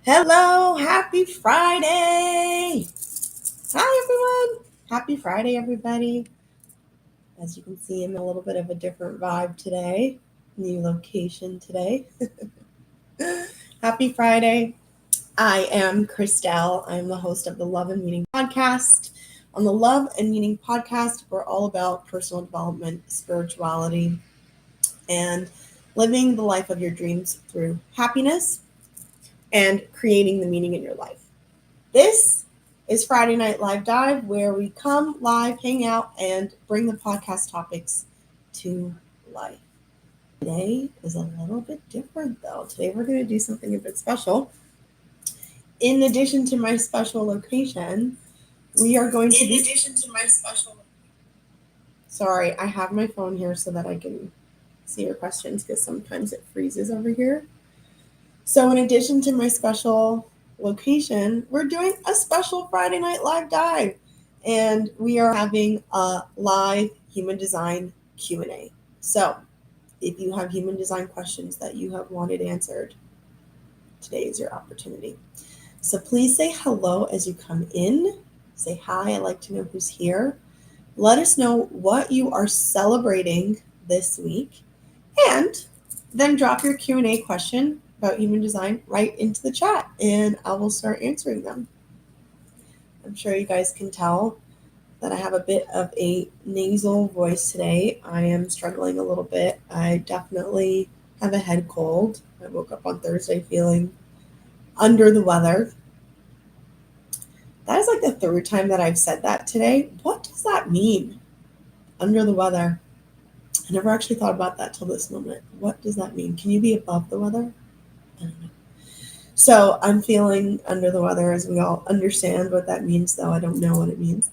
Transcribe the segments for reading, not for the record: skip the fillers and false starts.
Hello, happy Friday. Hi, everyone. Happy Friday, everybody. As you can see, I'm in a little bit of a different vibe today. New location today. Happy Friday. I am Christelle. I'm the host of the Love and Meaning podcast. On the Love and Meaning podcast, we're all about personal development, spirituality, and living the life of your dreams through happiness and creating the meaning in your life. This is Friday Night Live Dive, where we come live, hang out, and bring the podcast topics to life. Today is a little bit different, though. Today we're going to do something a bit special. In addition to my special location, we are going to be... Sorry, I have my phone here so that I can see your questions because sometimes it freezes over here. So in addition to my special location, we're doing a special Friday Night Live Dive. And we are having a live human design Q&A. So if you have human design questions that you have wanted answered, today is your opportunity. So please say hello as you come in. Say hi. I'd like to know who's here. Let us know what you are celebrating this week. And then drop your Q&A question about human design right into the chat, and I will start answering them. I'm sure you guys can tell that I have a bit of a nasal voice today. I am struggling a little bit. I definitely have a head cold. I woke up on Thursday feeling under the weather. That is like the third time that I've said that today. What does that mean? Under the weather. I never actually thought about that till this moment. What does that mean? Can you be above the weather? I don't know. So I'm feeling under the weather, as we all understand what that means, though I don't know what it means.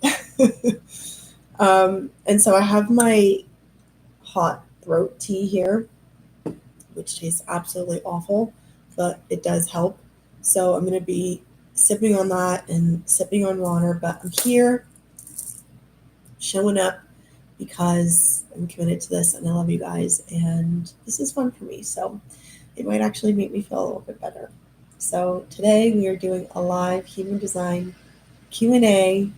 And so I have my hot throat tea here, which tastes absolutely awful, but it does help. So I'm going to be sipping on that and sipping on water, but I'm here showing up because I'm committed to this and I love you guys, and this is fun for me. So it might actually make me feel a little bit better. So today we are doing a live human design Q&A.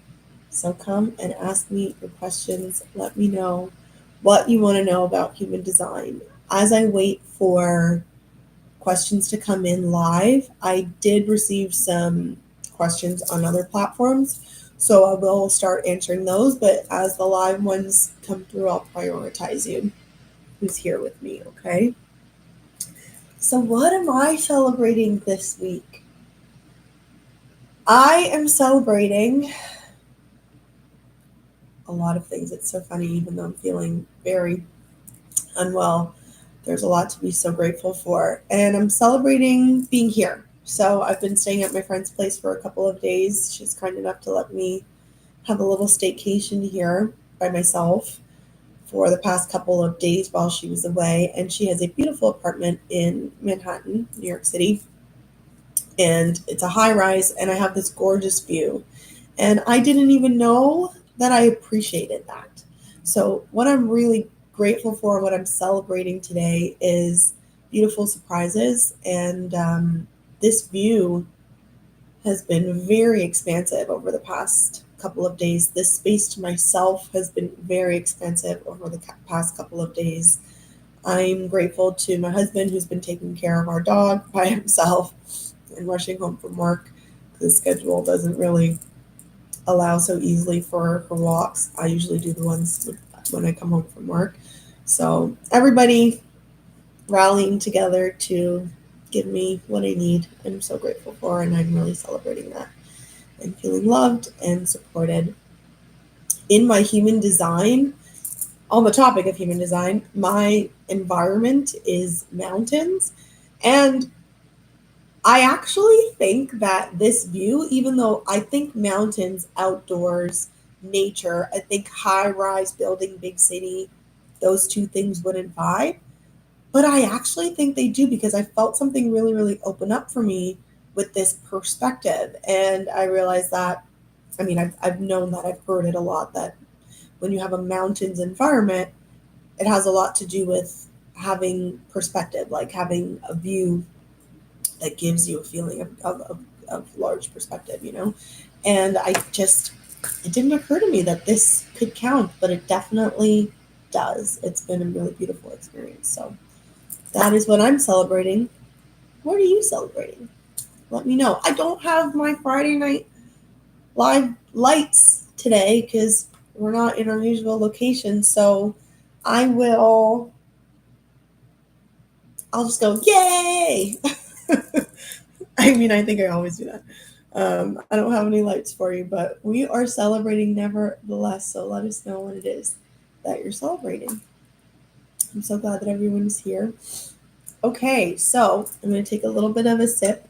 So come and ask me your questions. Let me know what you want to know about human design. As I wait for questions to come in live, I did receive some questions on other platforms. So I will start answering those, but as the live ones come through, I'll prioritize you who's here with me, okay? So what am I celebrating this week? I am celebrating a lot of things. It's so funny, even though I'm feeling very unwell, there's a lot to be so grateful for. And I'm celebrating being here. So I've been staying at my friend's place for a couple of days. She's kind enough to let me have a little staycation here by myself for the past couple of days while she was away. And she has a beautiful apartment in Manhattan, New York City. And it's a high rise, and I have this gorgeous view. And I didn't even know that I appreciated that. So what I'm really grateful for, what I'm celebrating today, is beautiful surprises. And this view has been very expansive over the past couple of days. This space to myself has been very expansive over the past couple of days. I'm grateful to my husband, who's been taking care of our dog by himself and rushing home from work. The schedule doesn't really allow so easily for walks. I usually do the ones when I come home from work. So everybody rallying together to give me what I need, I'm so grateful for, and I'm really celebrating that. I'm feeling loved and supported. In my human design, on the topic of human design, my environment is mountains, and I actually think that this view, even though I think mountains, outdoors, nature, I think high rise building, big city, those two things wouldn't vibe. But I actually think they do, because I felt something really, really open up for me with this perspective. And I realized that, I mean, I've known that, I've heard it a lot, that when you have a mountains environment, it has a lot to do with having perspective, like having a view that gives you a feeling of large perspective, And it didn't occur to me that this could count, but it definitely does. It's been a really beautiful experience. So that is what I'm celebrating. What are you celebrating? Let me know. I don't have my Friday night live lights today because we're not in our usual location. So I'll just go, yay! I mean, I think I always do that. I don't have any lights for you, but we are celebrating nevertheless. So let us know what it is that you're celebrating. I'm so glad that everyone's here. Okay, so I'm going to take a little bit of a sip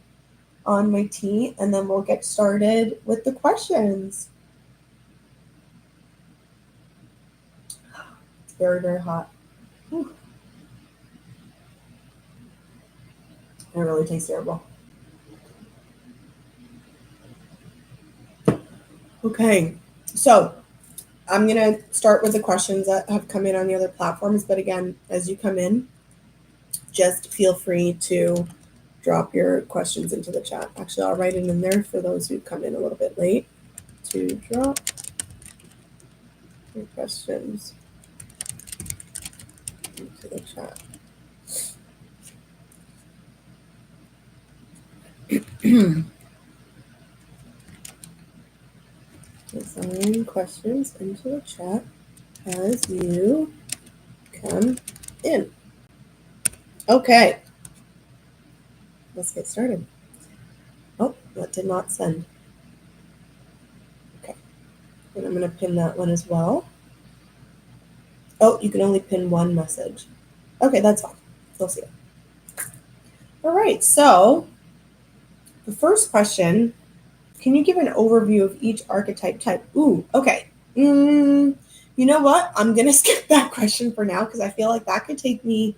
on my tea, and then we'll get started with the questions. It's very, very hot. Whew. It really tastes terrible. Okay, so I'm going to start with the questions that have come in on the other platforms. But again, as you come in, just feel free to drop your questions into the chat. Actually, I'll write it in there for those who come in a little bit late to drop your questions into the chat. Design questions into the chat as you come in. Okay, let's get started. Oh, that did not send. Okay, and I'm going to pin that one as well. Oh, you can only pin one message. Okay, that's fine. We'll see it. All right, so the first question, can you give an overview of each archetype type? Ooh, okay. You know what? I'm going to skip that question for now because I feel like that could take me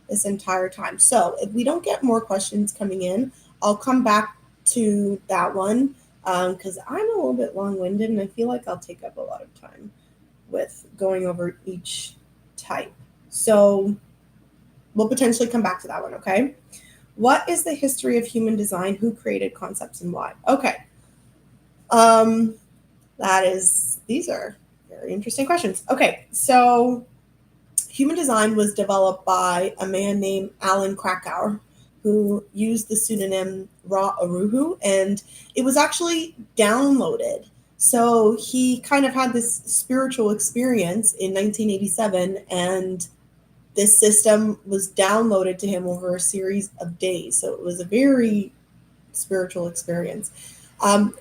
this entire time. So if we don't get more questions coming in, I'll come back to that one because I'm a little bit long-winded and I feel like I'll take up a lot of time with going over each type. So we'll potentially come back to that one, okay? What is the history of human design? Who created concepts and why? Okay. These are very interesting questions. Okay, so human design was developed by a man named Alan Krakauer, who used the pseudonym Ra Aruhu, and it was actually downloaded. So he kind of had this spiritual experience in 1987, and this system was downloaded to him over a series of days. So it was a very spiritual experience.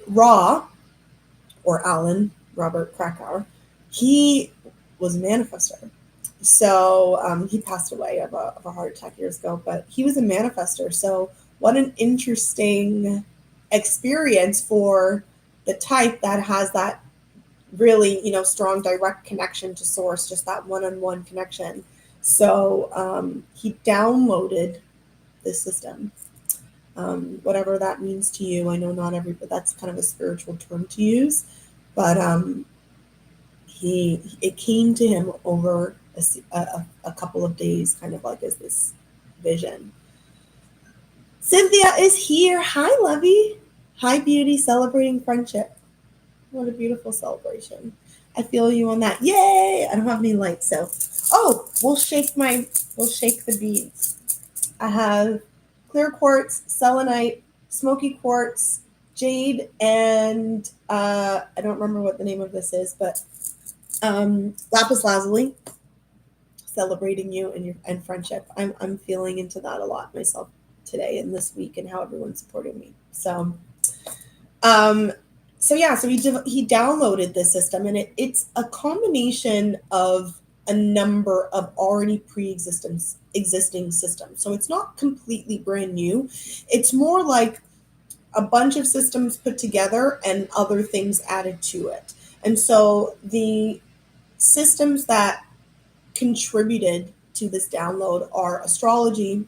Ra, or Alan Robert Krakauer, he was a manifester. So he passed away of a heart attack years ago, but he was a manifester. So what an interesting experience for the type that has that really, strong direct connection to source, just that one-on-one connection. So he downloaded this system. Whatever that means to you, I know not everybody, that's kind of a spiritual term to use, but it came to him over a couple of days, kind of like as this vision. Cynthia is here. Hi, Lovey. Hi, beauty, celebrating friendship. What a beautiful celebration. I feel you on that. Yay! I don't have any lights, so we'll shake the beads. I have clear quartz, selenite, smoky quartz, jade, and I don't remember what the name of this is, but lapis lazuli. Celebrating you and friendship. I'm feeling into that a lot myself today and this week, and how everyone's supporting me. So he downloaded this system, and it's a combination of a number of already existing systems. So it's not completely brand new. It's more like a bunch of systems put together and other things added to it. And so the systems that contributed to this download are astrology,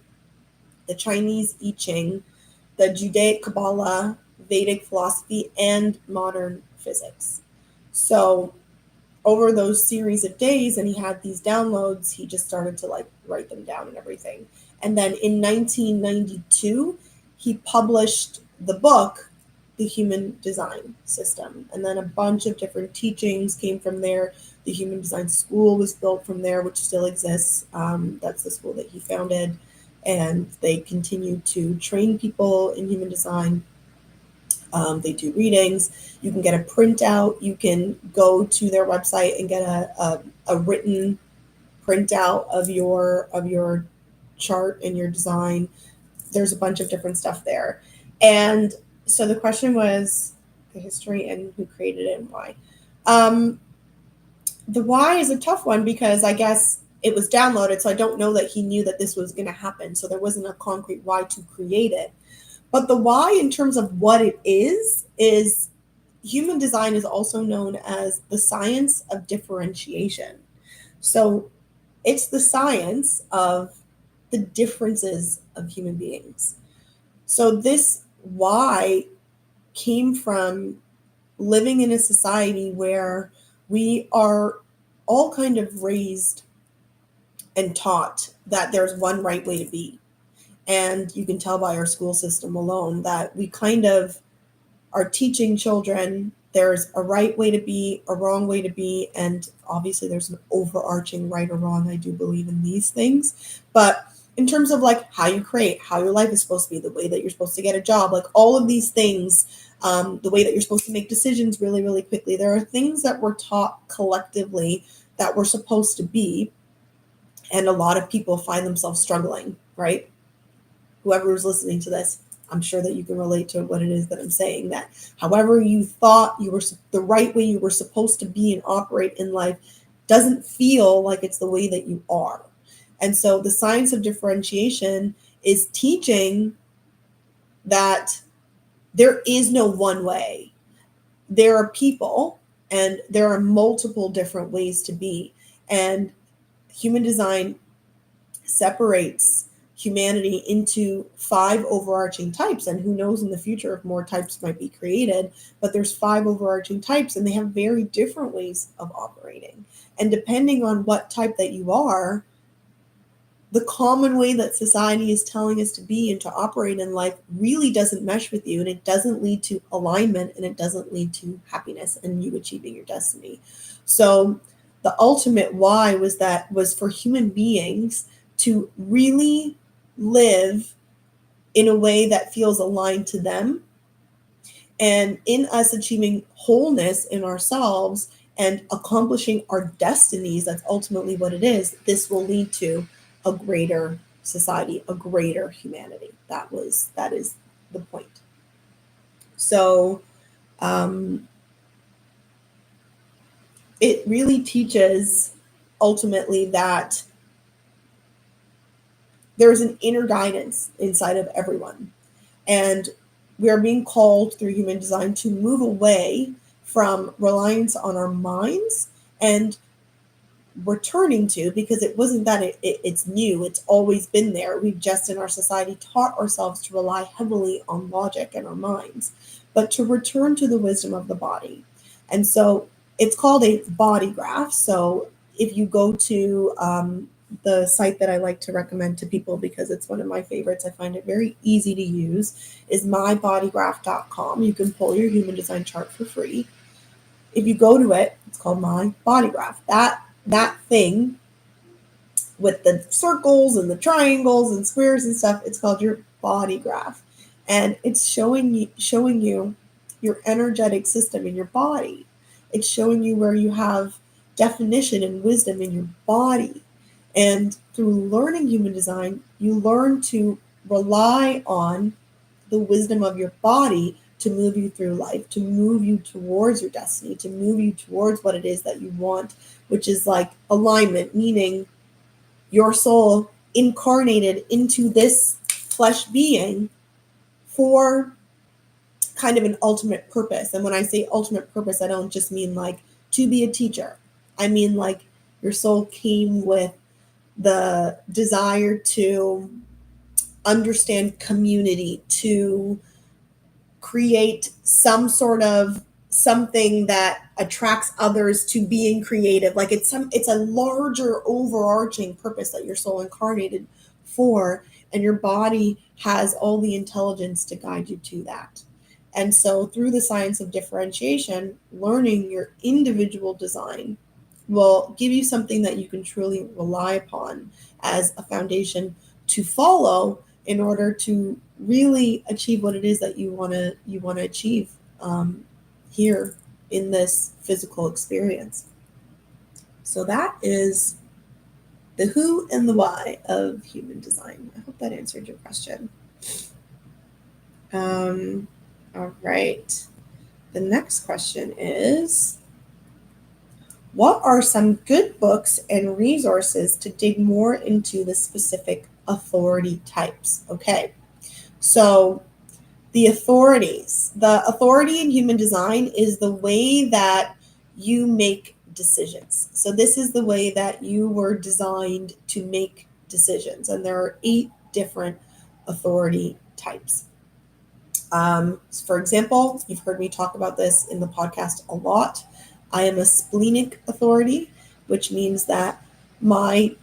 the Chinese I Ching, the Judaic Kabbalah, Vedic philosophy, and modern physics. So over those series of days, and he had these downloads, he just started to write them down and everything. And then in 1992, he published the book, The Human Design System. And then a bunch of different teachings came from there. The Human Design School was built from there, which still exists. That's the school that he founded. And they continue to train people in human design. They do readings. You can get a printout. You can go to their website and get a written printout of your chart and your design. There's a bunch of different stuff there. And so the question was the history and who created it and why. The why is a tough one because I guess it was downloaded, so I don't know that he knew that this was going to happen. So there wasn't a concrete why to create it. But the why in terms of what it is human design is also known as the science of differentiation. So it's the science of the differences of human beings. So this why came from living in a society where we are all kind of raised and taught that there's one right way to be. And you can tell by our school system alone that we kind of are teaching children there's a right way to be, a wrong way to be, and obviously there's an overarching right or wrong. I do believe in these things. But in terms of like how you create, how your life is supposed to be, the way that you're supposed to get a job, like all of these things, the way that you're supposed to make decisions really, really quickly, there are things that we're taught collectively that we're supposed to be. And a lot of people find themselves struggling, right? Whoever is listening to this, I'm sure that you can relate to what it is that I'm saying, that however you thought you were the right way you were supposed to be and operate in life doesn't feel like it's the way that you are. And so the science of differentiation is teaching that there is no one way. There are people and there are multiple different ways to be. And human design separates humanity into 5 overarching types, and who knows in the future if more types might be created, but there's 5 overarching types and they have very different ways of operating. And depending on what type that you are, the common way that society is telling us to be and to operate in life really doesn't mesh with you, and it doesn't lead to alignment, and it doesn't lead to happiness and you achieving your destiny. So the ultimate why was for human beings to really live in a way that feels aligned to them, and in us achieving wholeness in ourselves and accomplishing our destinies. That's ultimately what it is. This will lead to a greater society, a greater humanity. That is the point. So it really teaches ultimately that there's an inner guidance inside of everyone. And we are being called through human design to move away from reliance on our minds and returning to, because it wasn't that it's new, it's always been there. We've just in our society taught ourselves to rely heavily on logic and our minds, but to return to the wisdom of the body. And so it's called a body graph. So if you go to the site that I like to recommend to people because it's one of my favorites, I find it very easy to use, is mybodygraph.com. You can pull your human design chart for free. If you go to it, it's called My Body Graph. That thing with the circles and the triangles and squares and stuff, it's called your body graph. And it's showing you your energetic system in your body. It's showing you where you have definition and wisdom in your body. And through learning human design, you learn to rely on the wisdom of your body to move you through life, to move you towards your destiny, to move you towards what it is that you want, which is like alignment, meaning your soul incarnated into this flesh being for kind of an ultimate purpose. And when I say ultimate purpose, I don't just mean like to be a teacher. I mean like your soul came with the desire to understand community, to create some sort of something that attracts others to being creative. Like it's a larger overarching purpose that your soul incarnated for. and your body has all the intelligence to guide you to that. And so through the science of differentiation, learning your individual design will give you something that you can truly rely upon as a foundation to follow in order to really achieve what it is that you want to achieve here in this physical experience. So that is the who and the why of human design. I hope that answered your question. All right. The next question is, what are some good books and resources to dig more into the specific authority types? Okay. So the authority in human design is the way that you make decisions. So this is the way that you were designed to make decisions. And there are 8 different authority types. For example, you've heard me talk about this in the podcast a lot. I am a splenic authority, which means that I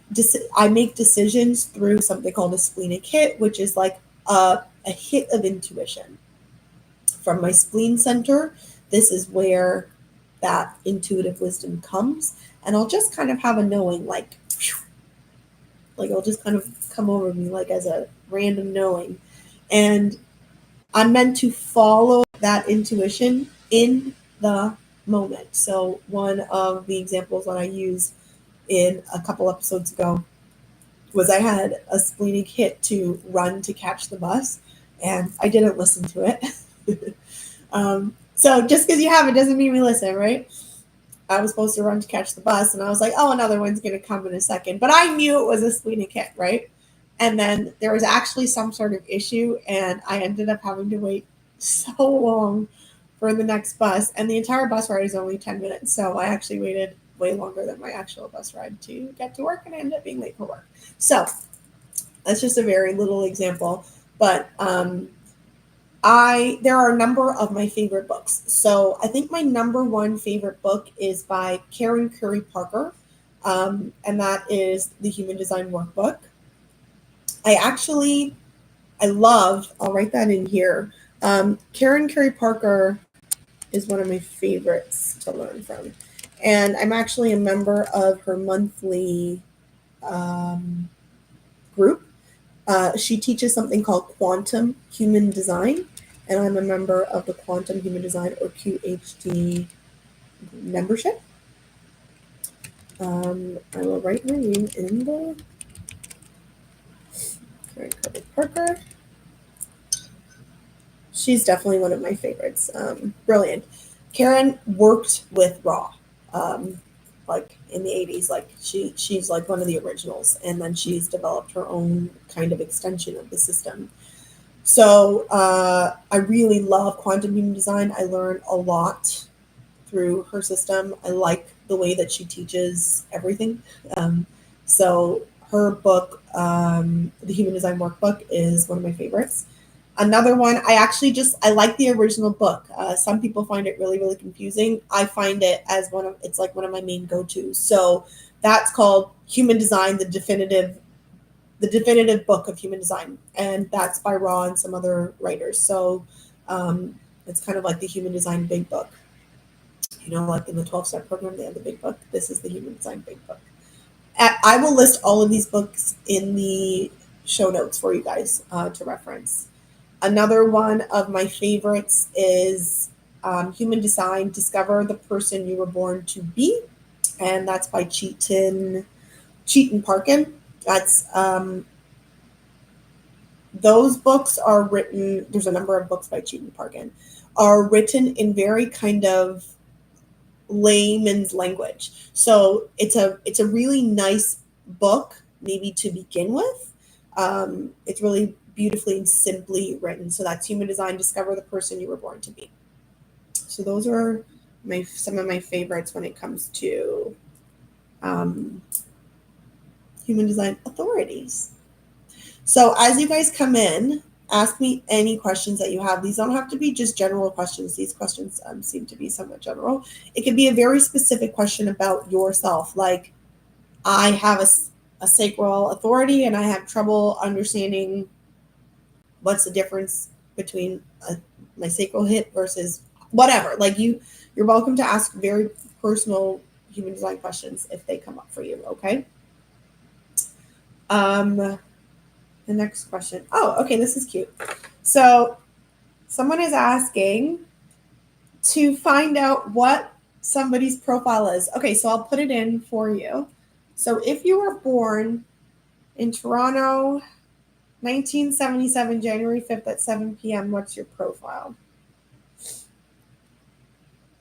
make decisions through something called a splenic hit, which is like a hit of intuition. From my spleen center, this is where that intuitive wisdom comes. And I'll just kind of have a knowing, like it'll just kind of come over me like as a random knowing. And I'm meant to follow that intuition in the moment. So one of the examples that I used in a couple episodes ago was I had a splenic hit to run to catch the bus, and I didn't listen to it. So just because you have it doesn't mean we listen, right? I was supposed to run to catch the bus, and I was like, oh, another one's going to come in a second. But I knew it was a splenic hit, right? And then there was actually some sort of issue, and I ended up having to wait so long for the next bus. And the entire bus ride is only 10 minutes. So I actually waited way longer than my actual bus ride to get to work, and I ended up being late for work. So that's just a very little example. But there are a number of my favorite books. So I think my number one favorite book is by Karen Curry Parker, and that is the Human Design Workbook. I'll write that in here. Karen Curry Parker is one of my favorites to learn from. And I'm actually a member of her monthly group. She teaches something called Quantum Human Design, and I'm a member of the Quantum Human Design, or QHD, membership. I will write her name in the Karen Curry Parker. She's definitely one of my favorites. Brilliant. Karen worked with Ra, like in the 80s. Like she's like one of the originals, and then she's developed her own kind of extension of the system. So I really love Quantum Human Design. I learn a lot through her system. I like the way that she teaches everything. So her book, the Human Design Workbook, is one of my favorites. Another one, I like the original book. Some people find it really, really confusing. I find it as it's like one of my main go-tos. So that's called Human Design, the definitive book of human design. And that's by Ra and some other writers. So it's kind of like the Human Design Big Book. You know, like in the 12-step program, they have the big book. This is the Human Design Big Book. I will list all of these books in the show notes for you guys to reference. Another one of my favorites is Human Design, Discover the Person You Were Born to Be. And that's by Chetan Parkyn. That's those books are written, there's a number of books by Chetan Parkyn, are written in very kind of layman's language. So it's a really nice book, maybe to begin with. It's really beautifully and simply written. So that's Human Design, Discover the Person You Were Born to Be. So those are some of my favorites when it comes to human design authorities. So as you guys come in, ask me any questions that you have. These don't have to be just general questions. These questions seem to be somewhat general. It could be a very specific question about yourself. Like, I have a sacral authority, and I have trouble understanding what's the difference between my sacral hip versus whatever. Like you're welcome to ask very personal human design questions if they come up for you. Okay. The next question. Oh, okay. This is cute. So someone is asking to find out what somebody's profile is. Okay, so I'll put it in for you. So if you were born in Toronto, 1977, January 5th at 7 p.m., what's your profile?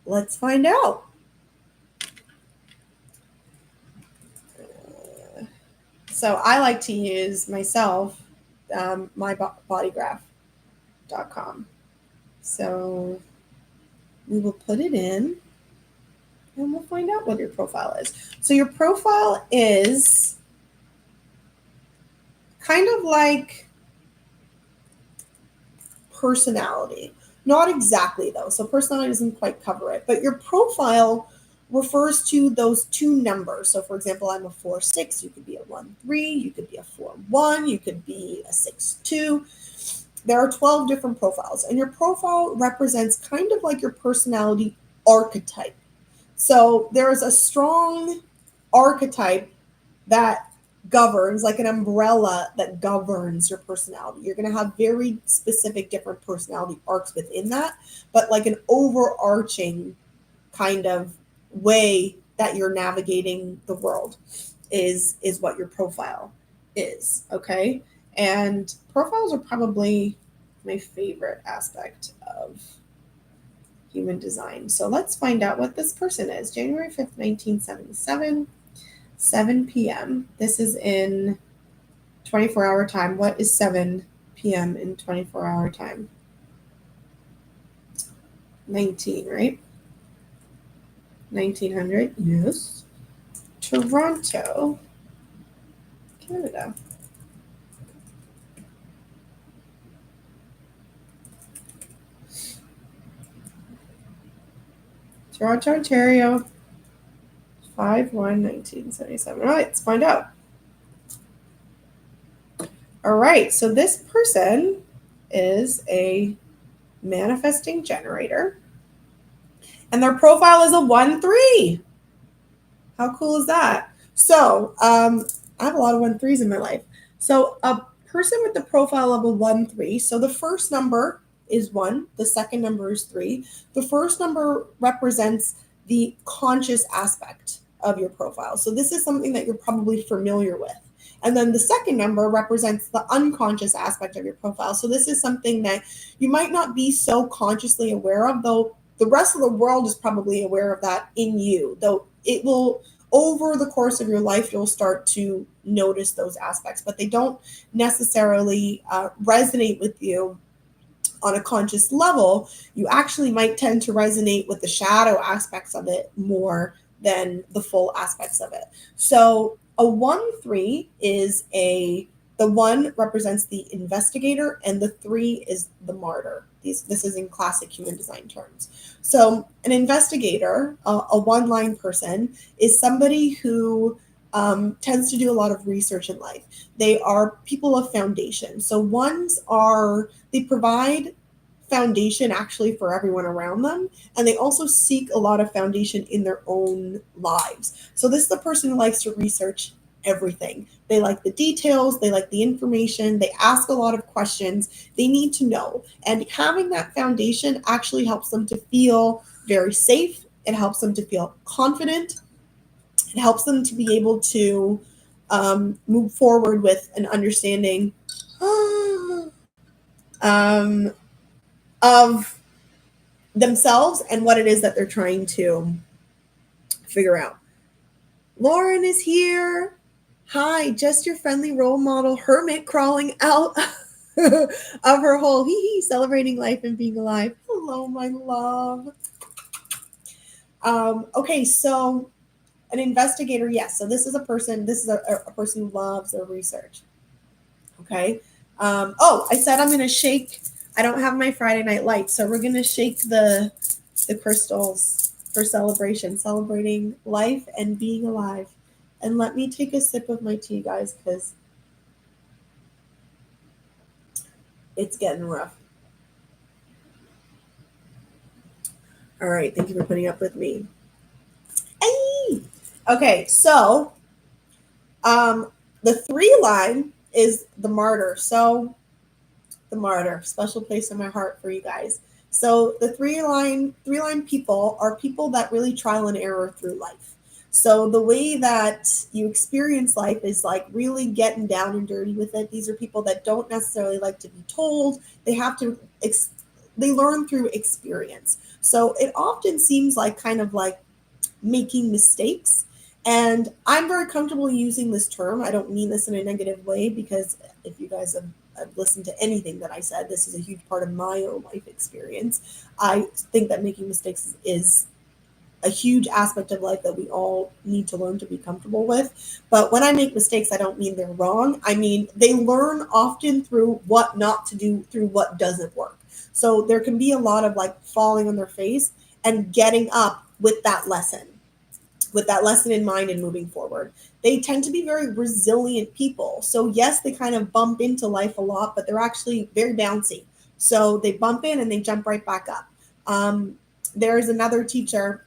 Let's find out. So I like to use myself, mybodygraph.com. So we will put it in and we'll find out what your profile is. So your profile is kind of like personality. Not exactly though. So personality doesn't quite cover it, but your profile refers to those two numbers. So for example, I'm a 4-6, you could be a 1-3, you could be a 4-1, you could be a 6-2. There are 12 different profiles, and your profile represents kind of like your personality archetype. So there is a strong archetype that governs, like an umbrella that governs your personality. You're going to have very specific different personality arcs within that, but like an overarching kind of way that you're navigating the world is what your profile is. Okay. And profiles are probably my favorite aspect of human design. So let's find out what this person is. January 5th, 1977, 7 p.m. This is in 24-hour time. What is 7 p.m. in 24-hour time? 19, right? 1900, yes. Toronto, Canada. Toronto, Ontario, 5/1/1977. All right, let's find out. All right, so this person is a manifesting generator, and their profile is a 1-3. How cool is that? So I have a lot of 1-3s in my life. So a person with the profile of a 1-3, so the first number is 1, the second number is 3. The first number represents the conscious aspect of your profile. So this is something that you're probably familiar with. And then the second number represents the unconscious aspect of your profile. So this is something that you might not be so consciously aware of, though the rest of the world is probably aware of that in you, though it will, over the course of your life, you'll start to notice those aspects, but they don't necessarily resonate with you on a conscious level. You actually might tend to resonate with the shadow aspects of it more than the full aspects of it. So a 1-3 is the 1 represents the investigator and the 3 is the martyr. This is in classic human design terms. So an investigator, a one-line person, is somebody who tends to do a lot of research in life. They are people of foundation. So they provide foundation actually for everyone around them, and they also seek a lot of foundation in their own lives. So this is the person who likes to research everything. They like the details, they like the information, they ask a lot of questions, they need to know. And having that foundation actually helps them to feel very safe. It helps them to feel confident. It helps them to be able to move forward with an understanding of themselves and what it is that they're trying to figure out. Lauren is here. Hi, just your friendly role model, hermit crawling out of her hole. Celebrating life and being alive. Hello, my love. Okay, so an investigator, yes. So this is a person who loves their research. Okay. I said I'm going to shake. I don't have my Friday night lights, so we're going to shake the crystals for celebration, celebrating life and being alive. And let me take a sip of my tea, guys, because it's getting rough. All right, thank you for putting up with me. Hey! Okay, so the 3 line is the martyr. So the martyr, special place in my heart for you guys. So the three line people are people that really trial and error through life. So the way that you experience life is like really getting down and dirty with it. These are people that don't necessarily like to be told. They have to they learn through experience. So it often seems like kind of like making mistakes. And I'm very comfortable using this term. I don't mean this in a negative way, because if you guys have listened to anything that I said, this is a huge part of my own life experience. I think that making mistakes is a huge aspect of life that we all need to learn to be comfortable with. But when I make mistakes, I don't mean they're wrong. I mean, they learn often through what not to do, through what doesn't work. So there can be a lot of like falling on their face and getting up with that lesson in mind and moving forward. They tend to be very resilient people. So yes, they kind of bump into life a lot, but they're actually very bouncy. So they bump in and they jump right back up. There is another teacher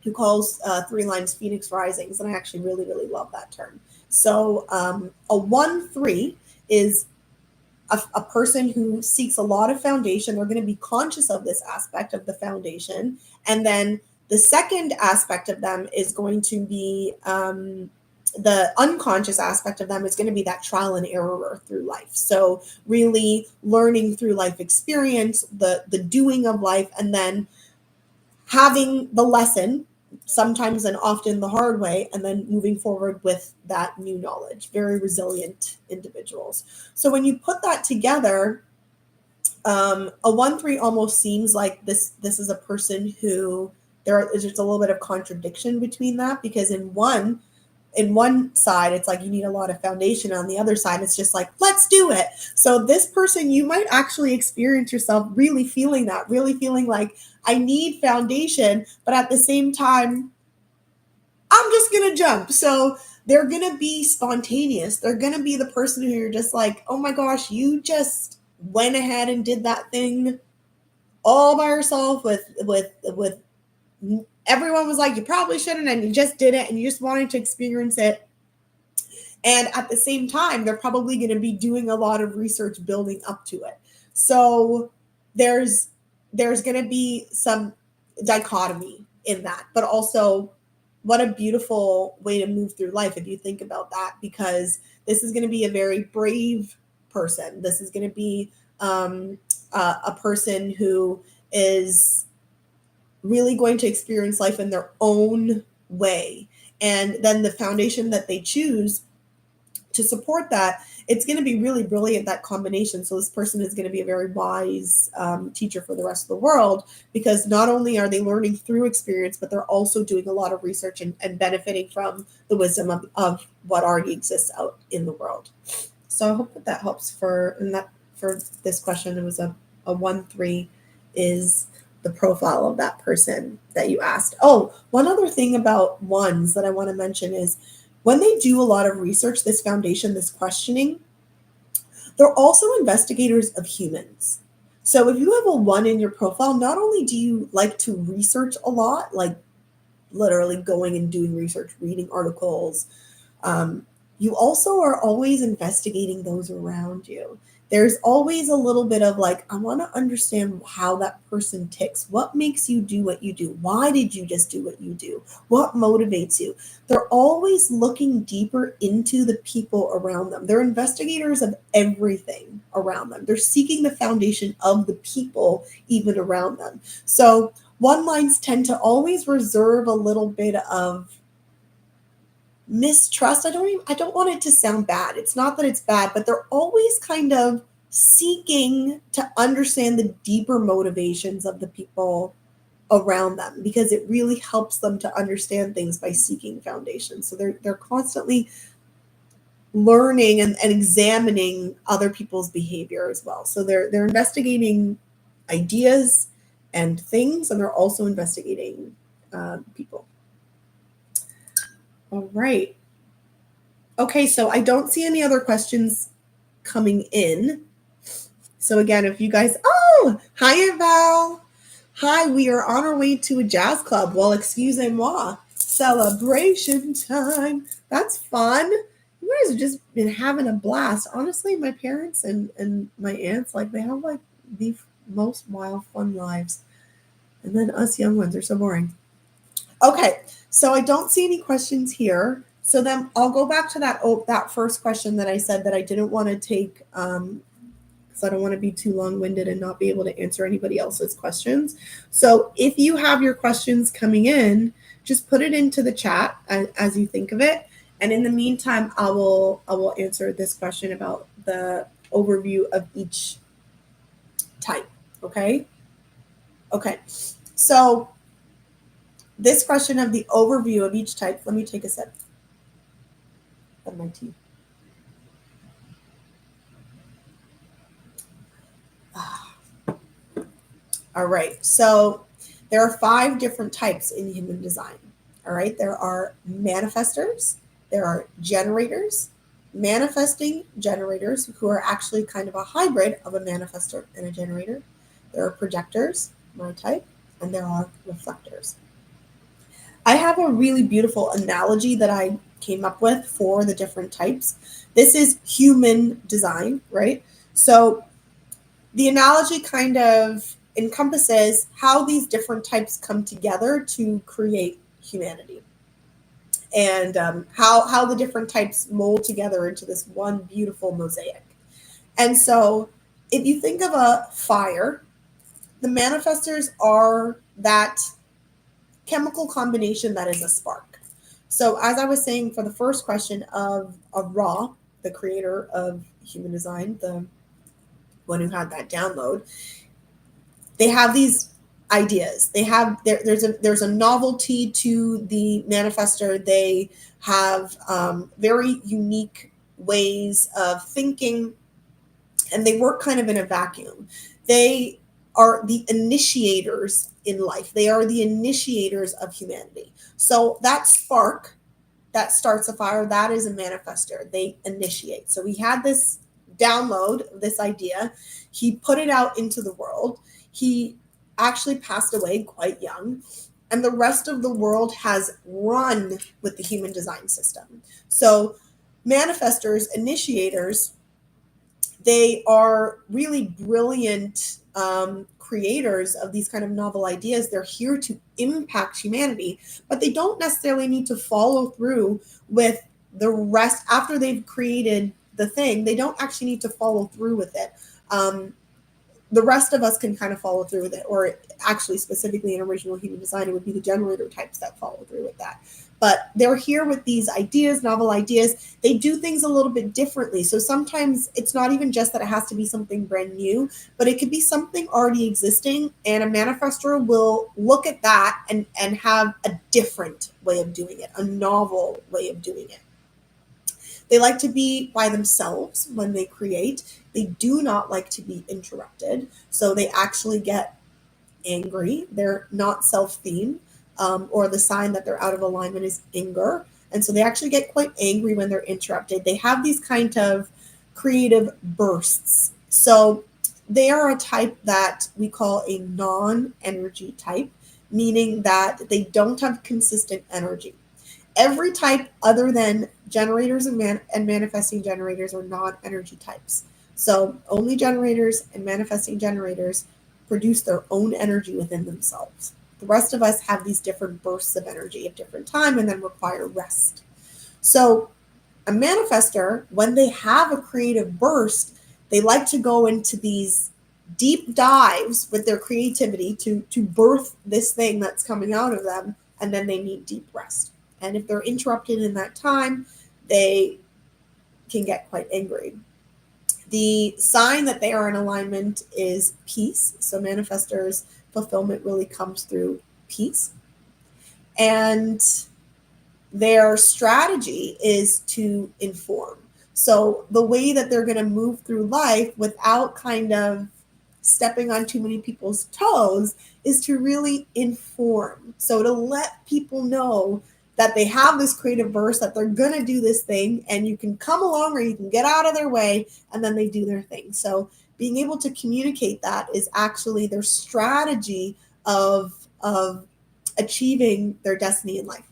who calls 3 lines Phoenix Risings, and I actually really, really love that term. So a 1-3 is a person who seeks a lot of foundation. They're going to be conscious of this aspect of the foundation. And then the second aspect of them is going to be the unconscious aspect of them is going to be that trial and error through life. So really learning through life experience, the doing of life, and then having the lesson, sometimes and often the hard way, and then moving forward with that new knowledge. Very resilient individuals. So when you put that together, a 1-3 almost seems like this is a person who there is just a little bit of contradiction between that, because in one side it's like you need a lot of foundation, on the other side it's just like let's do it. So this person, you might actually experience yourself really feeling like I need foundation, but at the same time I'm just gonna jump. So they're gonna be spontaneous. They're gonna be the person who you're just like, oh my gosh, you just went ahead and did that thing all by yourself with everyone was like you probably shouldn't, and you just did it and you just wanted to experience it. And at the same time, they're probably going to be doing a lot of research building up to it. So there's going to be some dichotomy in that, but also what a beautiful way to move through life if you think about that, because this is going to be a very brave person. This is going to be a person who is really going to experience life in their own way. And then the foundation that they choose to support that, it's going to be really brilliant, that combination. So this person is going to be a very wise teacher for the rest of the world, because not only are they learning through experience, but they're also doing a lot of research and benefiting from the wisdom of what already exists out in the world. So I hope that helps for this question. It was a 1-3 is the profile of that person that you asked. Oh, one other thing about ones that I want to mention is when they do a lot of research, this foundation, this questioning, they're also investigators of humans. So if you have a 1 in your profile, not only do you like to research a lot, like literally going and doing research, reading articles, you also are always investigating those around you. There's always a little bit of like, I want to understand how that person ticks. What makes you do what you do? Why did you just do what you do? What motivates you? They're always looking deeper into the people around them. They're investigators of everything around them. They're seeking the foundation of the people even around them. So 1 lines tend to always reserve a little bit of mistrust. I don't want it to sound bad. It's not that it's bad, but they're always kind of seeking to understand the deeper motivations of the people around them, because it really helps them to understand things by seeking foundation. So they're constantly learning and examining other people's behavior as well. So they're investigating ideas and things, and they're also investigating people. All right. Okay, so I don't see any other questions coming in. So again, if you guys, oh, hi, Val. Hi, we are on our way to a jazz club. Well, excusez-moi. Celebration time. That's fun. You guys have just been having a blast. Honestly, my parents and my aunts, like, they have like the most wild, fun lives. And then us young ones are so boring. Okay, so I don't see any questions here. So then I'll go back to that first question that I said that I didn't want to take because I don't want to be too long-winded and not be able to answer anybody else's questions. So if you have your questions coming in, just put it into the chat as you think of it. And in the meantime, I will answer this question about the overview of each type. Okay. Okay. So this question of the overview of each type. Let me take a sip of my tea. All right. So there are 5 different types in human design. All right. There are manifestors, there are generators, manifesting generators who are actually kind of a hybrid of a manifestor and a generator. There are projectors, my type, and there are reflectors. I have a really beautiful analogy that I came up with for the different types. This is human design, right? So the analogy kind of encompasses how these different types come together to create humanity, and how the different types mold together into this one beautiful mosaic. And so if you think of a fire, the manifestors are that chemical combination that is a spark. So as I was saying for the first question of Ra, the creator of human design, the one who had that download, they have these ideas. They have there's a novelty to the manifestor. They have very unique ways of thinking, and they work kind of in a vacuum. They are the initiators in life. They are the initiators of humanity. So that spark that starts a fire, that is a manifestor. They initiate. So he had this download, this idea. He put it out into the world. He actually passed away quite young. And the rest of the world has run with the human design system. So manifestors, initiators, they are really brilliant creators of these kind of novel ideas. They're here to impact humanity, but they don't necessarily need to follow through with the rest. After they've created the thing, they don't actually need to follow through with it. The rest of us can kind of follow through with it, or actually specifically in original human design, it would be the generator types that follow through with that. But they're here with these ideas, novel ideas. They do things a little bit differently. So sometimes it's not even just that it has to be something brand new, but it could be something already existing. And a manifestor will look at that and have a different way of doing it, a novel way of doing it. They like to be by themselves when they create. They do not like to be interrupted. So they actually get angry. They're not self-themed, or the sign that they're out of alignment is anger. And so they actually get quite angry when they're interrupted. They have these kind of creative bursts. So they are a type that we call a non-energy type, meaning that they don't have consistent energy. Every type other than generators and manifesting generators are non-energy types. So only generators and manifesting generators produce their own energy within themselves. The rest of us have these different bursts of energy at different time and then require rest. So a manifestor, when they have a creative burst, they like to go into these deep dives with their creativity to birth this thing that's coming out of them, and then they need deep rest. And if they're interrupted in that time, they can get quite angry. The sign that they are in alignment is peace. So manifestors' fulfillment really comes through peace. And their strategy is to inform. So the way that they're going to move through life without kind of stepping on too many people's toes is to really inform. So to let people know that they have this creative burst, that they're going to do this thing, and you can come along or you can get out of their way, and then they do their thing. So being able to communicate that is actually their strategy of achieving their destiny in life.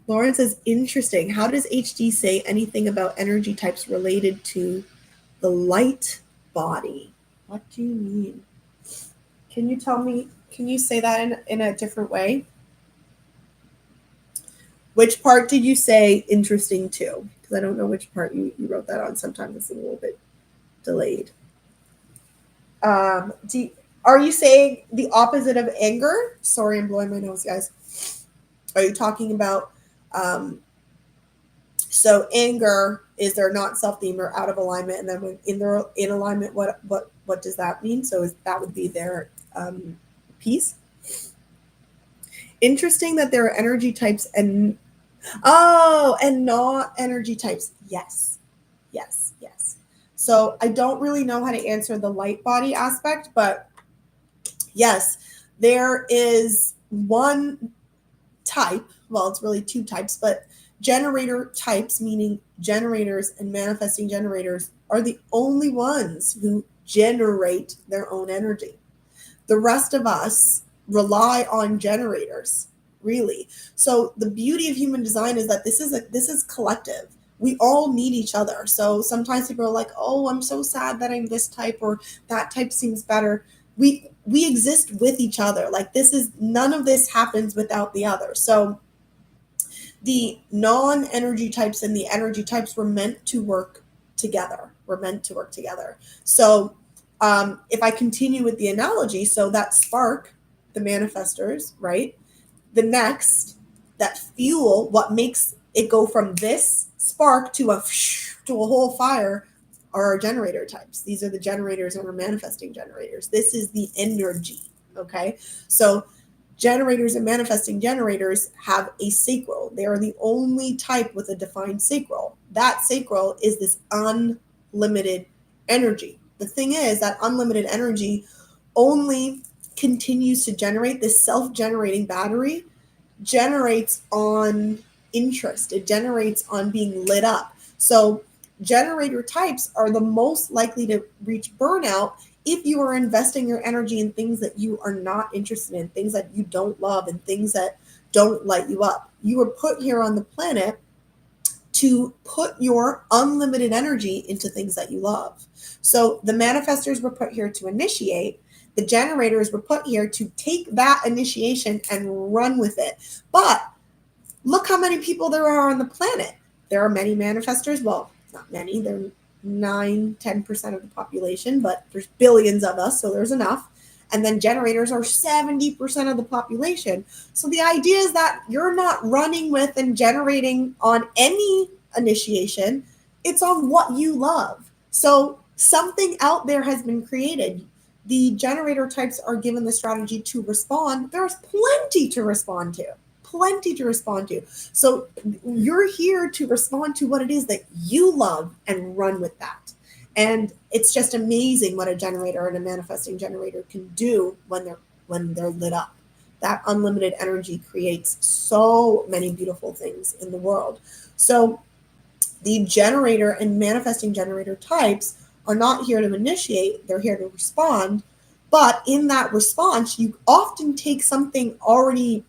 Lauren says, interesting. How does HD say anything about energy types related to the light body? What do you mean? Can you tell me, can you say that in a different way? Which part did you say interesting to? Because I don't know which part you wrote that on. Sometimes it's a little bit delayed. Are you saying the opposite of anger? Sorry, I'm blowing my nose, guys. Are you talking about, so anger is they're not self-themed or out of alignment, and then when they're in alignment, what does that mean? So that would be their piece. Interesting that there are energy types and not energy types. Yes. So I don't really know how to answer the light body aspect, but yes, there is one type. Well, it's really two types, but generator types, meaning generators and manifesting generators, are the only ones who generate their own energy. The rest of us rely on generators, really. So the beauty of human design is that this is collective. We all need each other. So sometimes people are like, oh, I'm so sad that I'm this type, or that type seems better. We exist with each other. Like none of this happens without the other. So the non-energy types and the energy types were meant to work together. So if I continue with the analogy, so that spark, the manifestors, right? The next, that fuel, what makes it go from this spark to a whole fire are our generator types. These are the generators and our manifesting generators. This is the energy, okay? So generators and manifesting generators have a sacral. They are the only type with a defined sacral. That sacral is this unlimited energy. The thing is that unlimited energy only continues to generate. This self-generating battery generates on interest. It generates on being lit up. So generator types are the most likely to reach burnout if you are investing your energy in things that you are not interested in, things that you don't love, and things that don't light you up. You were put here on the planet to put your unlimited energy into things that you love. So the manifestors were put here to initiate. The generators were put here to take that initiation and run with it. But look how many people there are on the planet. There are many manifestors. Well, not many. There are 9-10% of the population, but there's billions of us, so there's enough. And then generators are 70% of the population. So the idea is that you're not running with and generating on any initiation. It's on what you love. So something out there has been created. The generator types are given the strategy to respond. There's plenty to respond to. So you're here to respond to what it is that you love and run with that. And it's just amazing what a generator and a manifesting generator can do when they're lit up. That unlimited energy creates so many beautiful things in the world. So the generator and manifesting generator types are not here to initiate, they're here to respond. But in that response, you often take something already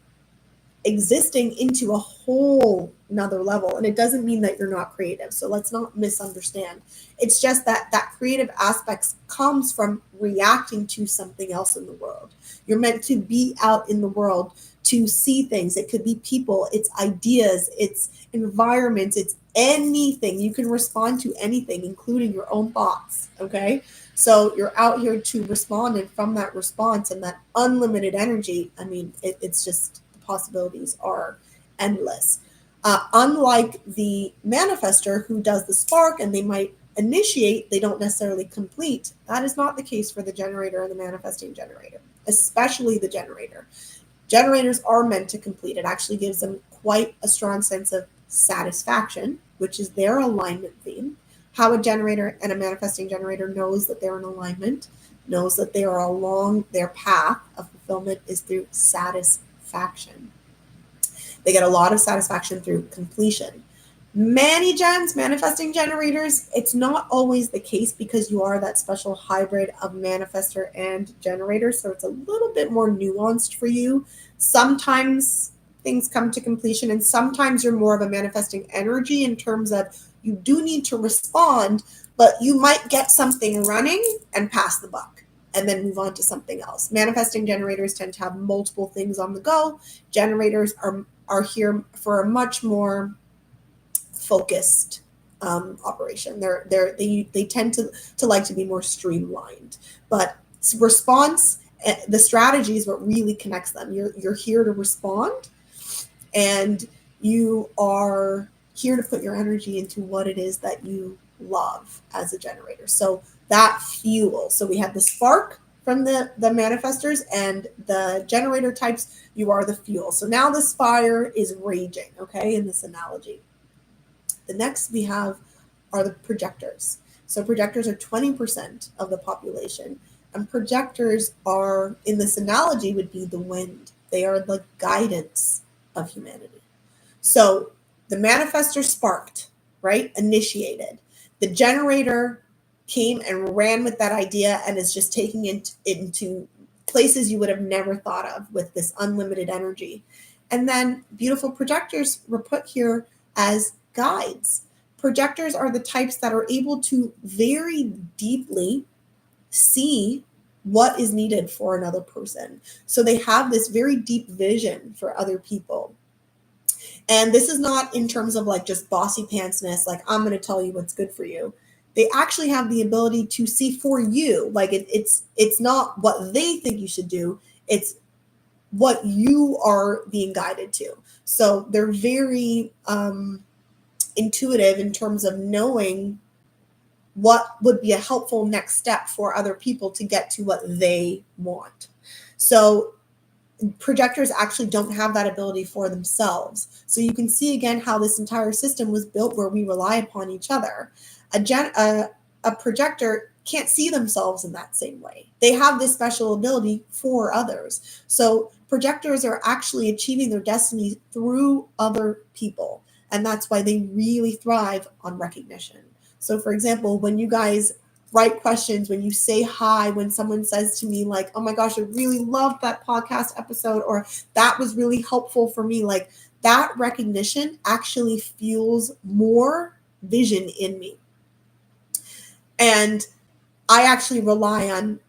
existing into a whole another level. And it doesn't mean that you're not creative. So let's not misunderstand. It's just that creative aspects comes from reacting to something else in the world. You're meant to be out in the world to see things. It could be people, it's ideas, it's environments, it's anything. You can respond to anything, including your own thoughts. Okay. So you're out here to respond, and from that response and that unlimited energy, I mean, it's just, possibilities are endless. Unlike the manifester who does the spark and they might initiate, they don't necessarily complete. That is not the case for the generator and the manifesting generator, especially the generator. Generators are meant to complete. It actually gives them quite a strong sense of satisfaction, which is their alignment theme. How a generator and a manifesting generator knows that they're in alignment, knows that they are along their path of fulfillment, is through satisfaction. They get a lot of satisfaction through completion. Many gens, manifesting generators, it's not always the case because you are that special hybrid of manifester and generator. So it's a little bit more nuanced for you. Sometimes things come to completion, and sometimes you're more of a manifesting energy in terms of you do need to respond, but you might get something running and pass the buck and then move on to something else. Manifesting generators tend to have multiple things on the go. Generators are here for a much more focused operation. They tend to like to be more streamlined, but response, the strategy is what really connects them. You're here to respond, and you are here to put your energy into what it is that you love as a generator. So that fuel. So we have the spark from the manifestors and the generator types. You are the fuel. So now this fire is raging, okay, in this analogy. The next we have are the projectors. So projectors are 20% of the population, and projectors are, in this analogy, would be the wind. They are the guidance of humanity. So the manifestor sparked, right? Initiated. The generator came and ran with that idea and is just taking it into places you would have never thought of with this unlimited energy. And then beautiful projectors were put here as guides. Projectors are the types that are able to very deeply see what is needed for another person. So they have this very deep vision for other people. And this is not in terms of like just bossy pantsness, like I'm going to tell you what's good for you. They actually have the ability to see for you. Like it's not what they think you should do. It's what you are being guided to. So they're very intuitive in terms of knowing what would be a helpful next step for other people to get to what they want. So projectors actually don't have that ability for themselves. So you can see again how this entire system was built where we rely upon each other. A projector can't see themselves in that same way. They have this special ability for others. So projectors are actually achieving their destiny through other people. And that's why they really thrive on recognition. So for example, when you guys write questions, when you say hi, when someone says to me like, oh my gosh, I really loved that podcast episode, or that was really helpful for me, like that recognition actually fuels more vision in me. And I actually rely on,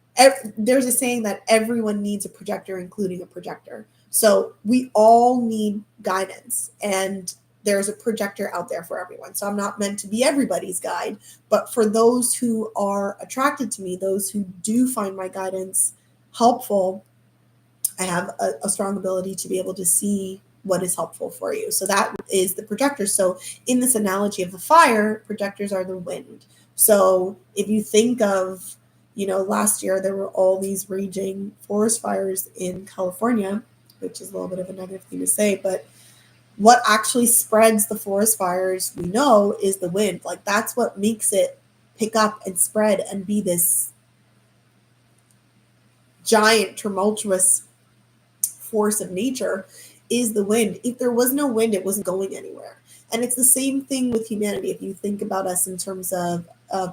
there's a saying that everyone needs a projector, including a projector. So we all need guidance, and there's a projector out there for everyone. So I'm not meant to be everybody's guide, but for those who are attracted to me, those who do find my guidance helpful, I have a strong ability to be able to see what is helpful for you. So that is the projector. So in this analogy of the fire, projectors are the wind. So if you think of, last year there were all these raging forest fires in California, which is a little bit of a negative thing to say, but what actually spreads the forest fires, we know, is the wind. Like that's what makes it pick up and spread and be this giant, tumultuous force of nature is the wind. If there was no wind, it wasn't going anywhere. And it's the same thing with humanity. If you think about us in terms of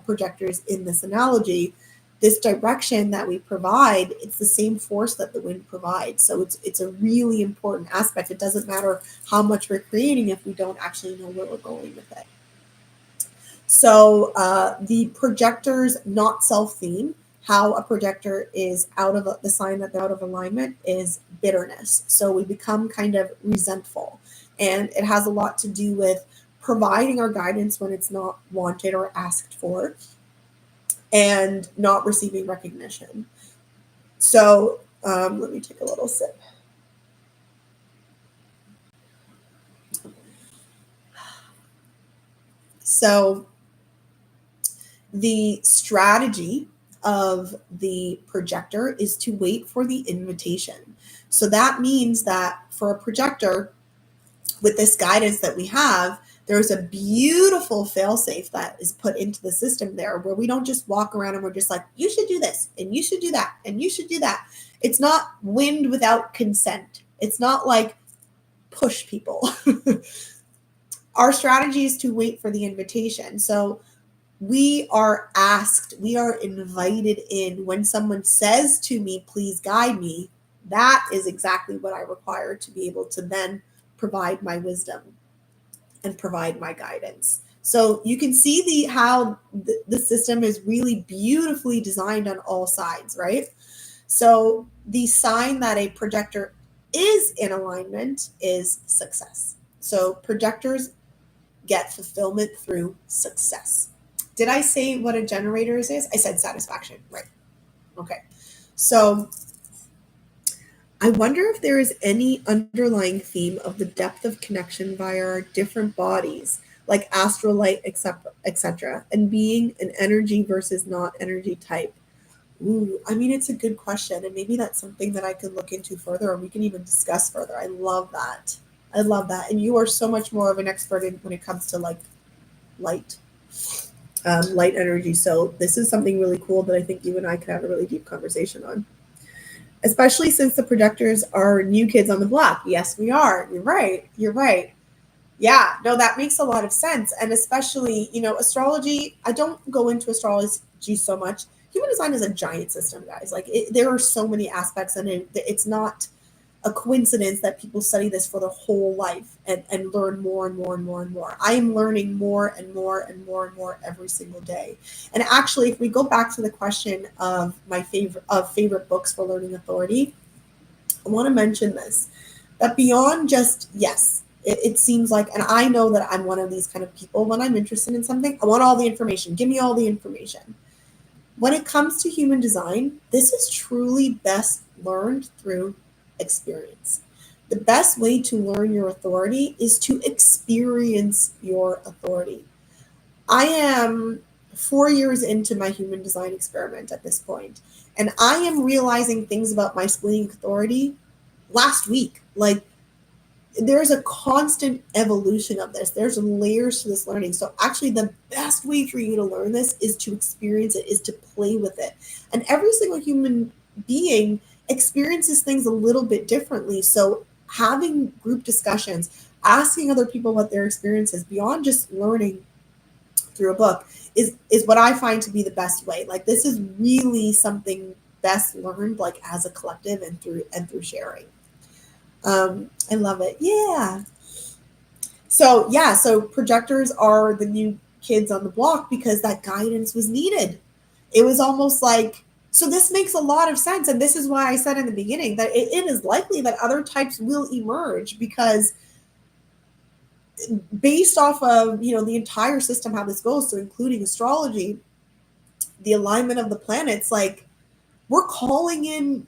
projectors in this analogy, this direction that we provide, it's the same force that the wind provides. So it's a really important aspect. It doesn't matter how much we're creating if we don't actually know where we're going with it. So the projector's not self-theme, how a projector is out of the sign that they're out of alignment is bitterness. So we become kind of resentful. And it has a lot to do with providing our guidance when it's not wanted or asked for, and not receiving recognition. So let me take a little sip. So the strategy of the projector is to wait for the invitation. So that means that for a projector, with this guidance that we have, there's a beautiful fail-safe that is put into the system there where we don't just walk around and we're just like, you should do this and you should do that and you should do that. It's not wind without consent. It's not like push people. Our strategy is to wait for the invitation. So we are asked, we are invited in. When someone says to me, please guide me, that is exactly what I require to be able to then provide my wisdom and provide my guidance. So you can see how the system is really beautifully designed on all sides, right? So the sign that a projector is in alignment is success. So projectors get fulfillment through success. Did I say what a generator is? I said satisfaction, right? Okay. So I wonder if there is any underlying theme of the depth of connection via our different bodies, like astral light, etc., and being an energy versus not energy type. Ooh, I mean, it's a good question, and maybe that's something that I could look into further, or we can even discuss further. I love that. I love that. And you are so much more of an expert when it comes to like light, light energy. So this is something really cool that I think you and I could have a really deep conversation on. Especially since the projectors are new kids on the block. Yes, we are. You're right. You're right. Yeah, no, that makes a lot of sense. And especially, astrology, I don't go into astrology so much. Human design is a giant system, guys. Like there are so many aspects, and it's not a coincidence that people study this for their whole life and learn more and more and more and more. I am learning more and more and more and more every single day. And actually, if we go back to the question of my favorite books for learning authority, I want to mention this, that beyond just, yes, it seems like, and I know that I'm one of these kind of people, when I'm interested in something, I want all the information. Give me all the information. When it comes to human design, this is truly best learned through experience. The best way to learn your authority is to experience your authority. I am 4 years into my human design experiment at this point, and I am realizing things about my splenic authority last week. Like, there's a constant evolution of this. There's layers to this learning. So actually the best way for you to learn this is to experience it, is to play with it. And every single human being experiences things a little bit differently. So having group discussions, asking other people what their experience is beyond just learning through a book is what I find to be the best way. Like this is really something best learned like as a collective and through sharing. I love it. Yeah. So projectors are the new kids on the block because that guidance was needed. It was almost like, so this makes a lot of sense. And this is why I said in the beginning that it is likely that other types will emerge, because based off of, the entire system, how this goes, so including astrology, the alignment of the planets, like we're calling in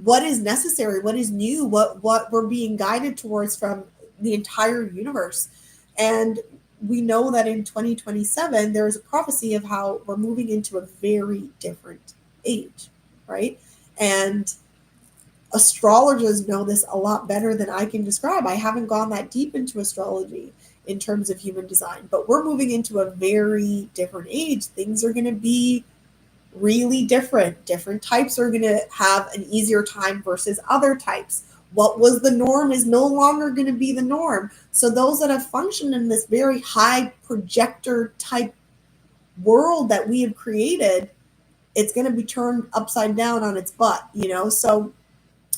what is necessary, what is new, what we're being guided towards from the entire universe. And we know that in 2027, there is a prophecy of how we're moving into a very different age, right? And astrologers know this a lot better than I can describe. I haven't gone that deep into astrology in terms of human design, but we're moving into a very different age. Things are going to be really different. Different types are going to have an easier time versus other types. What was the norm is no longer going to be the norm. So those that have functioned in this very high projector type world that we have created, it's going to be turned upside down on its butt, So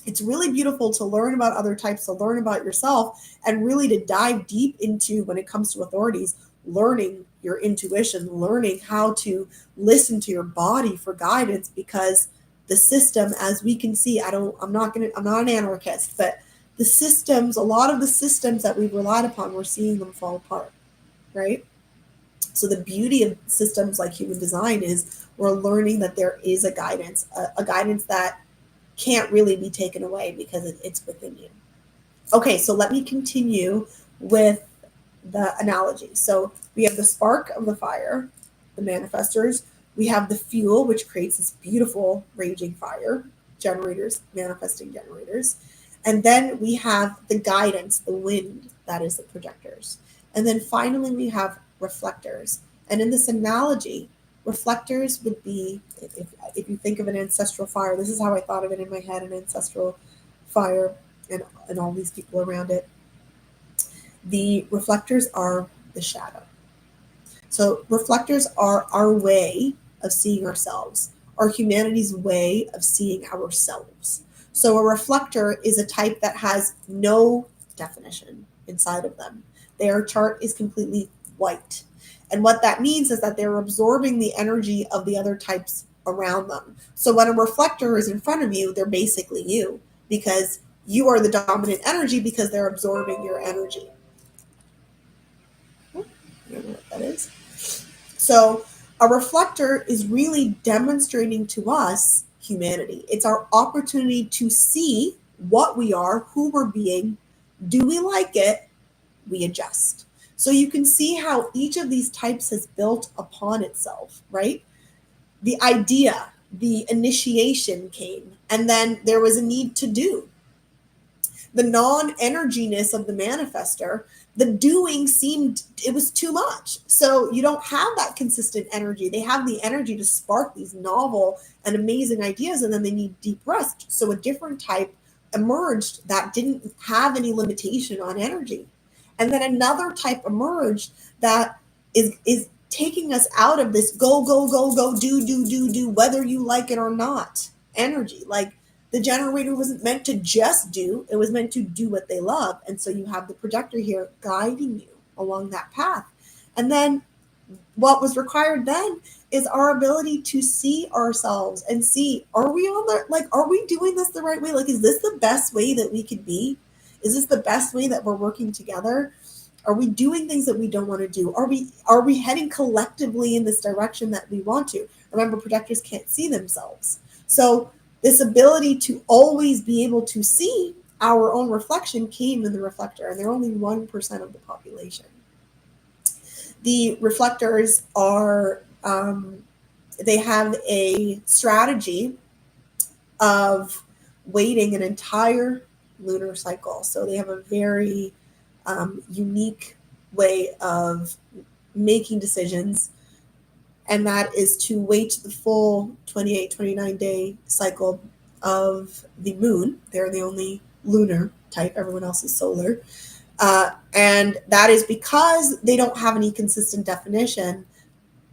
it's really beautiful to learn about other types, to learn about yourself, and really to dive deep into, when it comes to authorities, learning your intuition, learning how to listen to your body for guidance, because the system, as we can see, I'm not an anarchist, but the systems, a lot of the systems that we've relied upon, we're seeing them fall apart, right? So the beauty of systems like human design is we're learning that there is a guidance that can't really be taken away because it's within you. Okay, so let me continue with the analogy. So we have the spark of the fire, the manifestors. We have the fuel, which creates this beautiful raging fire, generators, manifesting generators. And then we have the guidance, the wind, that is the projectors. And then finally we have reflectors. And in this analogy, reflectors would be, if you think of an ancestral fire, this is how I thought of it in my head, an ancestral fire and all these people around it. The reflectors are the shadow. So reflectors are our way of seeing ourselves, our humanity's way of seeing ourselves. So a reflector is a type that has no definition inside of them. Their chart is completely white. And what that means is that they're absorbing the energy of the other types around them. So when a reflector is in front of you, they're basically you, because you are the dominant energy because they're absorbing your energy. I don't know what that is. So a reflector is really demonstrating to us humanity. It's our opportunity to see what we are, who we're being. Do we like it? We adjust. So you can see how each of these types has built upon itself, right? The idea, the initiation came, and then there was a need to do. The non-energiness of the manifester, the doing seemed, it was too much. So you don't have that consistent energy. They have the energy to spark these novel and amazing ideas, and then they need deep rest. So a different type emerged that didn't have any limitation on energy. And then another type emerged that is taking us out of this go, go, go, go, do, whether you like it or not energy. Like, the generator wasn't meant to just do, it was meant to do what they love. And so you have the projector here guiding you along that path. And then what was required then is our ability to see ourselves and see, are we on the, like, are we doing this the right way? Like, is this the best way that we could be? Is this the best way that we're working together? Are we doing things that we don't want to do? Are we heading collectively in this direction that we want to? Remember, projectors can't see themselves. So this ability to always be able to see our own reflection came in the reflector, and they're only 1% of the population. The reflectors are, they have a strategy of waiting an entire lunar cycle. So they have a very unique way of making decisions, and that is to wait the full 28, 29 day cycle of the moon. They're the only lunar type, everyone else is solar. And that is because they don't have any consistent definition,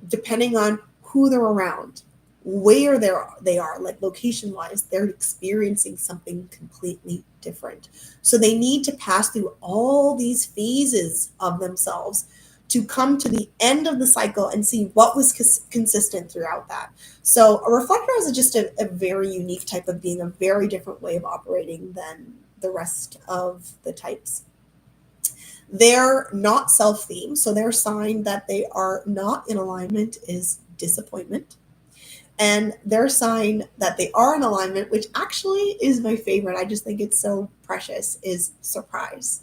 depending on who they're around, where they are, like location wise, they're experiencing something completely different. So they need to pass through all these phases of themselves to come to the end of the cycle and see what was consistent throughout that. So a reflector is just a very unique type of being, a very different way of operating than the rest of the types. They're not self-themed, so their sign that they are not in alignment is disappointment. And their sign that they are in alignment, which actually is my favorite, I just think it's so precious, is surprise.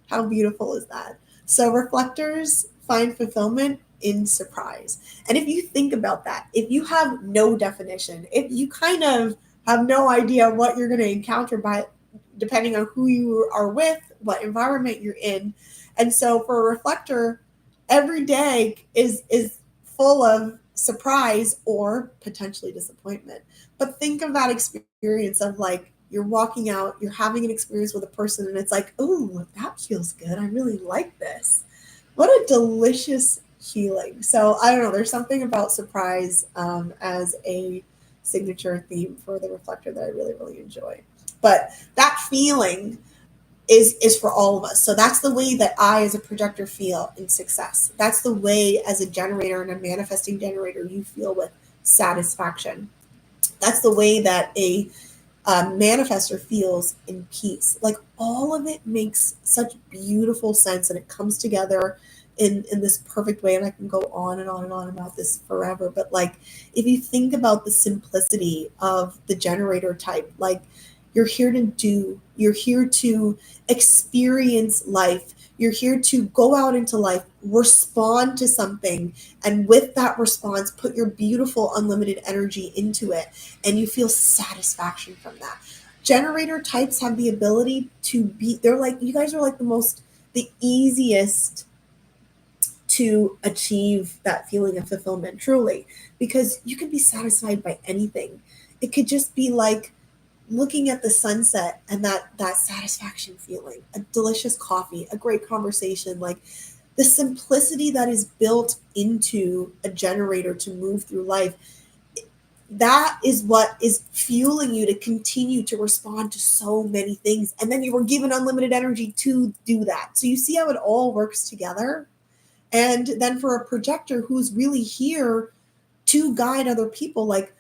How beautiful is that? So reflectors find fulfillment in surprise. And if you think about that, if you have no definition, if you kind of have no idea what you're going to encounter by depending on who you are with, what environment you're in. And so for a reflector, every day is full of surprise or potentially disappointment. But think of that experience of like, you're walking out, you're having an experience with a person, and it's like, oh, that feels good. I really like this. What a delicious healing. So I don't know, there's something about surprise as a signature theme for the reflector that I really, really enjoy. But that feeling is for all of us. So that's the way that I, as a projector, feel in success. That's the way, as a generator and a manifesting generator, you feel with satisfaction. That's the way that a manifester feels in peace. Like, all of it makes such beautiful sense, and it comes together in this perfect way. And I can go on and on and on about this forever. But like, if you think about the simplicity of the generator type, like, you're here to do, you're here to experience life. You're here to go out into life, respond to something, and with that response, put your beautiful, unlimited energy into it, and you feel satisfaction from that. Generator types have the ability to be, they're like, you guys are like the easiest to achieve that feeling of fulfillment, truly, because you can be satisfied by anything. It could just be like, looking at the sunset and that satisfaction feeling, a delicious coffee, a great conversation, like the simplicity that is built into a generator to move through life, that is what is fueling you to continue to respond to so many things. And then you were given unlimited energy to do that. So you see how it all works together. And then for a projector who's really here to guide other people, like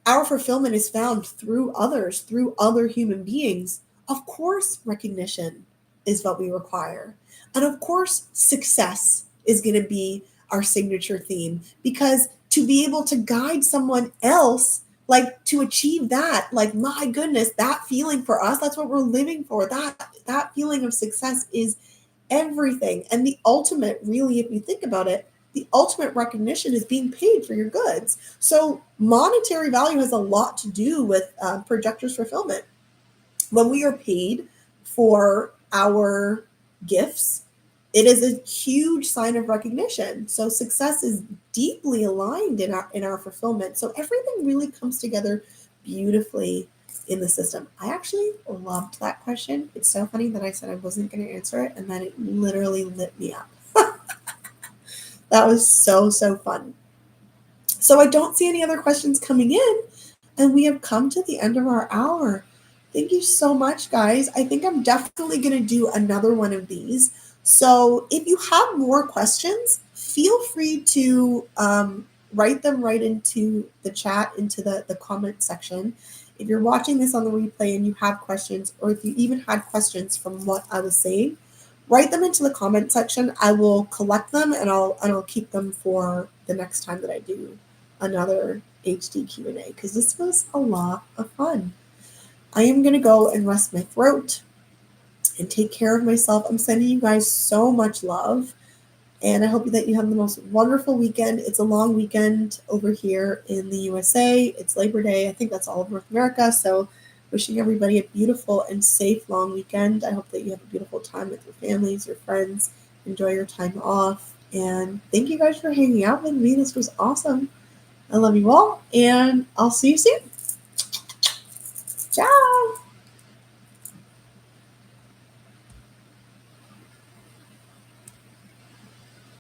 our fulfillment is found through others, through other human beings. Of course, recognition is what we require. And of course, success is going to be our signature theme, because to be able to guide someone else, like to achieve that, like my goodness, that feeling for us, that's what we're living for. That feeling of success is everything. And the ultimate, really, if you think about it, the ultimate recognition is being paid for your goods. So monetary value has a lot to do with projectors fulfillment. When we are paid for our gifts, it is a huge sign of recognition. So success is deeply aligned in our fulfillment. So everything really comes together beautifully in the system. I actually loved that question. It's so funny that I said I wasn't going to answer it, and then it literally lit me up. That was so, so fun. So I don't see any other questions coming in, and we have come to the end of our hour. Thank you so much, guys. I think I'm definitely going to do another one of these. So if you have more questions, feel free to write them right into the chat, into the comment section. If you're watching this on the replay and you have questions, or if you even had questions from what I was saying, write them into the comment section. I will collect them and I'll keep them for the next time that I do another HD Q&A, because this was a lot of fun. I am going to go and rest my throat and take care of myself. I'm sending you guys so much love, and I hope that you have the most wonderful weekend. It's a long weekend over here in the USA. It's Labor Day. I think that's all of North America. So wishing everybody a beautiful and safe long weekend. I hope that you have a beautiful time with your families, your friends. Enjoy your time off. And thank you guys for hanging out with me. This was awesome. I love you all, and I'll see you soon. Ciao.